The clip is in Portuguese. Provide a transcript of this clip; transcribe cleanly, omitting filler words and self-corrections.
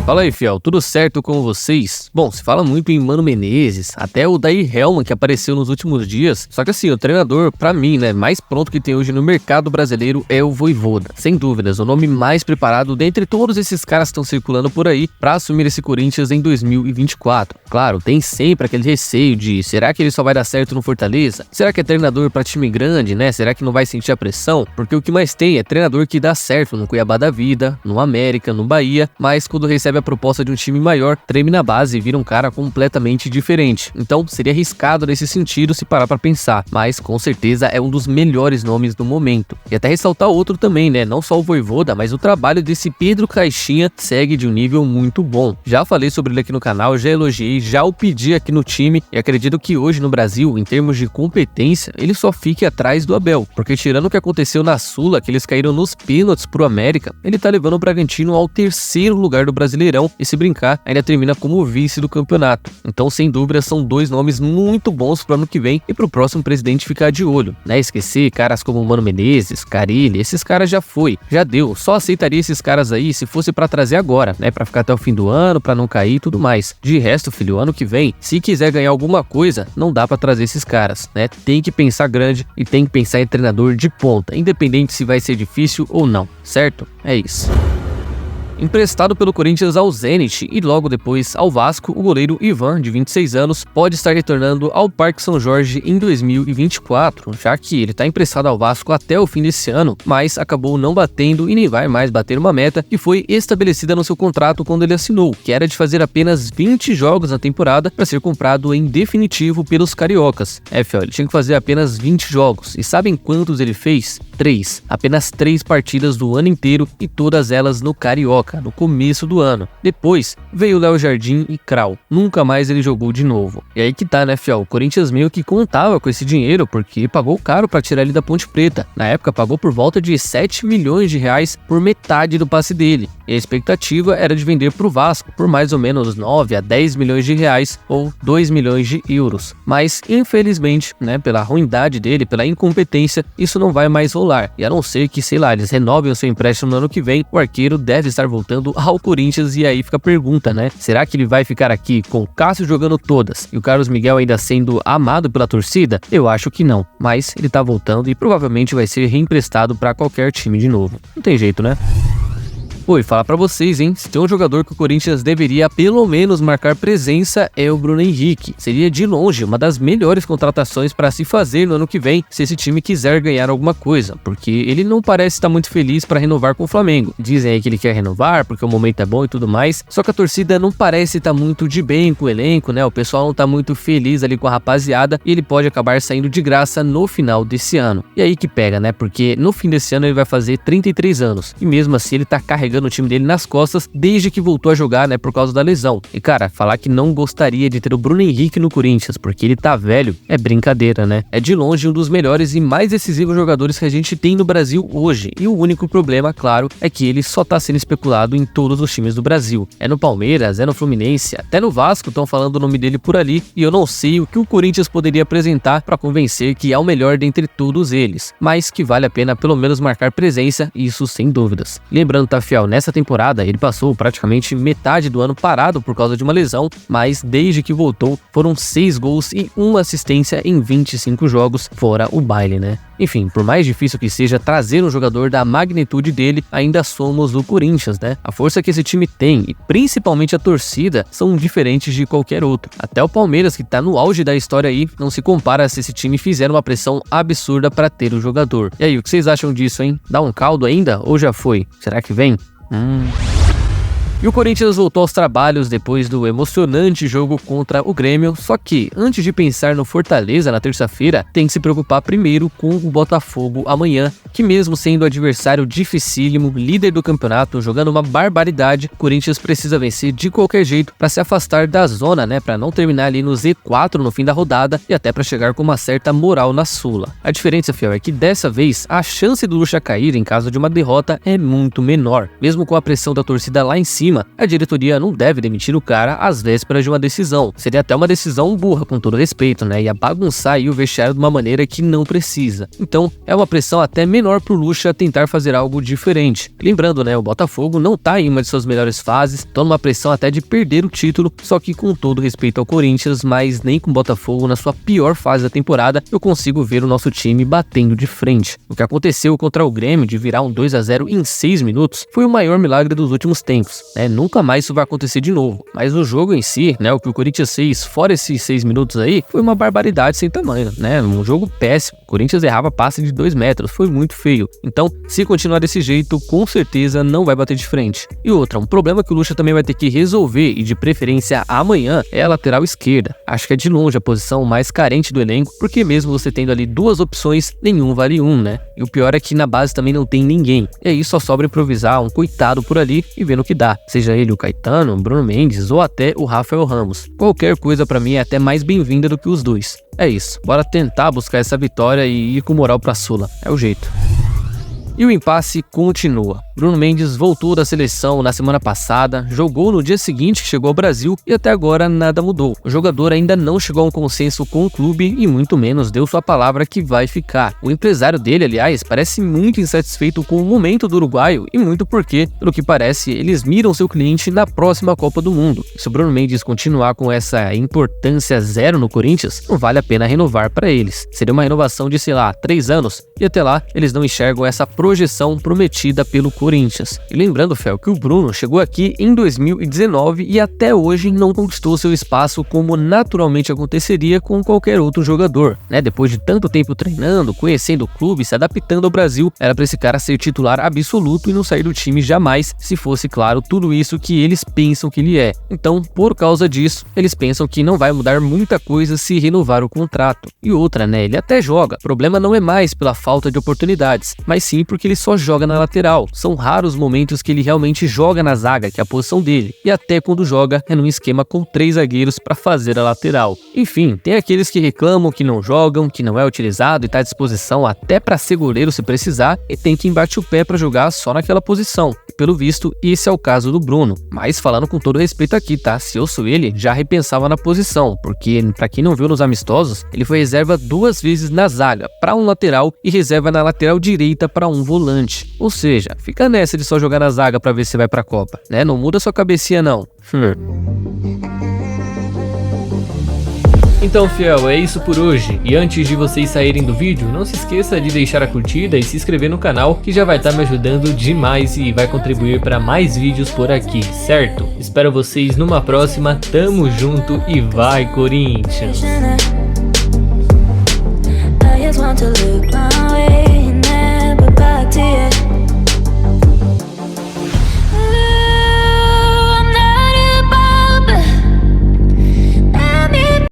Fala aí, fiel, tudo certo com vocês? Bom, se fala muito em Mano Menezes, até o Dair Helman que apareceu nos últimos dias, só que assim, o treinador, pra mim, né, mais pronto que tem hoje no mercado brasileiro é o Vojvoda. Sem dúvidas, o nome mais preparado dentre todos esses caras que estão circulando por aí pra assumir esse Corinthians em 2024. Claro, tem sempre aquele receio de, será que ele só vai dar certo no Fortaleza? Será que é treinador pra time grande, né? Será que não vai sentir a pressão? Porque o que mais tem é treinador que dá certo no Cuiabá da vida, no América, no Bahia, mas quando recebe a proposta de um time maior, treme na base e vira um cara completamente diferente. Então seria arriscado nesse sentido se parar pra pensar, mas com certeza é um dos melhores nomes do momento. E até ressaltar outro também, né? Não só o Vojvoda, mas o trabalho desse Pedro Caixinha segue de um nível muito bom. Já falei sobre ele aqui no canal, já elogiei, já o pedi aqui no time e acredito que hoje no Brasil, em termos de competência, ele só fique atrás do Abel, porque tirando o que aconteceu na Sula, que eles caíram nos pênaltis pro América, ele tá levando o Bragantino ao terceiro lugar do Brasileirão e se brincar, ainda termina como vice do campeonato. Então, sem dúvida, são dois nomes muito bons pro ano que vem e pro próximo presidente ficar de olho, né? Esquecer caras como Mano Menezes, Carille, esses caras já foi, já deu. Só aceitaria esses caras aí se fosse pra trazer agora, né? Pra ficar até o fim do ano, pra não cair e tudo mais. De resto, filho, ano que vem, se quiser ganhar alguma coisa, não dá pra trazer esses caras, né? Tem que pensar grande e tem que pensar em treinador de ponta, independente se vai ser difícil ou não, certo? É isso. Emprestado pelo Corinthians ao Zenit e logo depois ao Vasco, o goleiro Ivan, de 26 anos, pode estar retornando ao Parque São Jorge em 2024, já que ele está emprestado ao Vasco até o fim desse ano, mas acabou não batendo e nem vai mais bater uma meta que foi estabelecida no seu contrato quando ele assinou, que era de fazer apenas 20 jogos na temporada para ser comprado em definitivo pelos cariocas. Fiel, ele tinha que fazer apenas 20 jogos, e sabem quantos ele fez? 3. Apenas 3 partidas do ano inteiro e todas elas no Carioca, no começo do ano. Depois veio Léo Jardim e Krau. Nunca mais ele jogou de novo. E aí que tá, né, fiel? O Corinthians meio que contava com esse dinheiro porque pagou caro pra tirar ele da Ponte Preta. Na época pagou por volta de 7 milhões de reais por metade do passe dele. E a expectativa era de vender pro Vasco por mais ou menos 9 a 10 milhões de reais ou 2 milhões de euros. Mas infelizmente, né, pela ruindade dele, pela incompetência, isso não vai mais rolar. E a não ser que, sei lá, eles renovem o seu empréstimo no ano que vem, o arqueiro deve estar voltando ao Corinthians e aí fica a pergunta, né? Será que ele vai ficar aqui com o Cássio jogando todas e o Carlos Miguel ainda sendo amado pela torcida? Eu acho que não, mas ele tá voltando e provavelmente vai ser reemprestado para qualquer time de novo. Não tem jeito, né? Oi, falar pra vocês, hein? Se tem um jogador que o Corinthians deveria pelo menos marcar presença é o Bruno Henrique. Seria de longe uma das melhores contratações para se fazer no ano que vem se esse time quiser ganhar alguma coisa, porque ele não parece estar muito feliz para renovar com o Flamengo. Dizem aí que ele quer renovar porque o momento é bom e tudo mais, só que a torcida não parece estar muito de bem com o elenco, né? O pessoal não tá muito feliz ali com a rapaziada e ele pode acabar saindo de graça no final desse ano. E aí que pega, né? Porque no fim desse ano ele vai fazer 33 anos e mesmo assim ele tá carregando o time dele nas costas desde que voltou a jogar, né, por causa da lesão. E cara, falar que não gostaria de ter o Bruno Henrique no Corinthians porque ele tá velho é brincadeira, né? É de longe um dos melhores e mais decisivos jogadores que a gente tem no Brasil hoje. E o único problema, claro, é que ele só tá sendo especulado em todos os times do Brasil. É no Palmeiras, é no Fluminense, até no Vasco estão falando o nome dele por ali e eu não sei o que o Corinthians poderia apresentar para convencer que é o melhor dentre todos eles, mas que vale a pena pelo menos marcar presença, isso sem dúvidas. Lembrando, tá, fiel, nessa temporada ele passou praticamente metade do ano parado por causa de uma lesão, mas desde que voltou foram 6 gols e 1 assistência em 25 jogos, fora o baile, né? Enfim, por mais difícil que seja trazer um jogador da magnitude dele, ainda somos o Corinthians, né? A força que esse time tem e principalmente a torcida são diferentes de qualquer outro. Até o Palmeiras, que tá no auge da história aí, não se compara se esse time fizer uma pressão absurda para ter o jogador. E aí, o que vocês acham disso, hein? Dá um caldo ainda ou já foi? Será que vem? E o Corinthians voltou aos trabalhos depois do emocionante jogo contra o Grêmio, só que antes de pensar no Fortaleza na terça-feira, tem que se preocupar primeiro com o Botafogo amanhã, que mesmo sendo adversário dificílimo, líder do campeonato, jogando uma barbaridade, o Corinthians precisa vencer de qualquer jeito para se afastar da zona, né, para não terminar ali no Z4 no fim da rodada e até para chegar com uma certa moral na Sula. A diferença, fiel, é que dessa vez a chance do Lucha cair em caso de uma derrota é muito menor, mesmo com a pressão da torcida lá em cima. cima, a diretoria não deve demitir o cara às vésperas de uma decisão. Seria até uma decisão burra, com todo respeito, né? Ia bagunçar aí o vestiário de uma maneira que não precisa. Então, é uma pressão até menor pro Lucha tentar fazer algo diferente. Lembrando, né? O Botafogo não tá em uma de suas melhores fases, tô numa pressão até de perder o título, só que com todo respeito ao Corinthians, mas nem com o Botafogo na sua pior fase da temporada, eu consigo ver o nosso time batendo de frente. O que aconteceu contra o Grêmio de virar um 2-0 em 6 minutos foi o maior milagre dos últimos tempos, né? Nunca mais isso vai acontecer de novo. Mas o jogo em si, né? O que o Corinthians fez fora esses 6 minutos aí, foi uma barbaridade sem tamanho, né? Um jogo péssimo. O Corinthians errava passe de 2 metros, foi muito feio. Então, se continuar desse jeito, com certeza não vai bater de frente. E outra, um problema que o Lucha também vai ter que resolver, e de preferência amanhã, é a lateral esquerda. Acho que é de longe a posição mais carente do elenco, porque mesmo você tendo ali duas opções, nenhum vale um, né? E o pior é que na base também não tem ninguém. E aí só sobra improvisar um coitado por ali e ver no que dá. Seja ele o Caetano, o Bruno Mendes ou até o Rafael Ramos. Qualquer coisa pra mim é até mais bem-vinda do que os dois. É isso, bora tentar buscar essa vitória e ir com moral pra Sula. É o jeito. E o impasse continua. Bruno Mendes voltou da seleção na semana passada, jogou no dia seguinte que chegou ao Brasil e até agora nada mudou. O jogador ainda não chegou a um consenso com o clube e muito menos deu sua palavra que vai ficar. O empresário dele, aliás, parece muito insatisfeito com o momento do uruguaio e muito porque, pelo que parece, eles miram seu cliente na próxima Copa do Mundo. Se o Bruno Mendes continuar com essa importância zero no Corinthians, não vale a pena renovar para eles. Seria uma renovação de, sei lá, 3 anos e até lá eles não enxergam essa projeção prometida pelo Corinthians. E lembrando, Fel, que o Bruno chegou aqui em 2019 e até hoje não conquistou seu espaço como naturalmente aconteceria com qualquer outro jogador, né? Depois de tanto tempo treinando, conhecendo o clube, se adaptando ao Brasil, era para esse cara ser titular absoluto e não sair do time jamais, se fosse, claro, tudo isso que eles pensam que ele é. Então, por causa disso, eles pensam que não vai mudar muita coisa se renovar o contrato. E outra, né? Ele até joga. O problema não é mais pela falta de oportunidades, mas sim porque ele só joga na lateral. São raros momentos que ele realmente joga na zaga, que é a posição dele, e até quando joga é num esquema com 3 zagueiros para fazer a lateral. Enfim, tem aqueles que reclamam que não jogam, que não é utilizado e tá à disposição até para ser goleiro se precisar, e tem quem bate o pé para jogar só naquela posição. E pelo visto, esse é o caso do Bruno. Mas falando com todo respeito aqui, tá? Se eu sou ele, já repensava na posição, porque para quem não viu nos amistosos, ele foi reserva 2 vezes na zaga para um lateral e reserva na lateral direita para um volante. Ou seja, fica nessa de só jogar na zaga pra ver se vai pra Copa, né? Não muda sua cabecinha não. Então, fiel, é isso por hoje. E antes de vocês saírem do vídeo, não se esqueça de deixar a curtida e se inscrever no canal, que já vai estar me ajudando demais e vai contribuir para mais vídeos por aqui, certo? Espero vocês numa próxima, tamo junto e vai, Corinthians!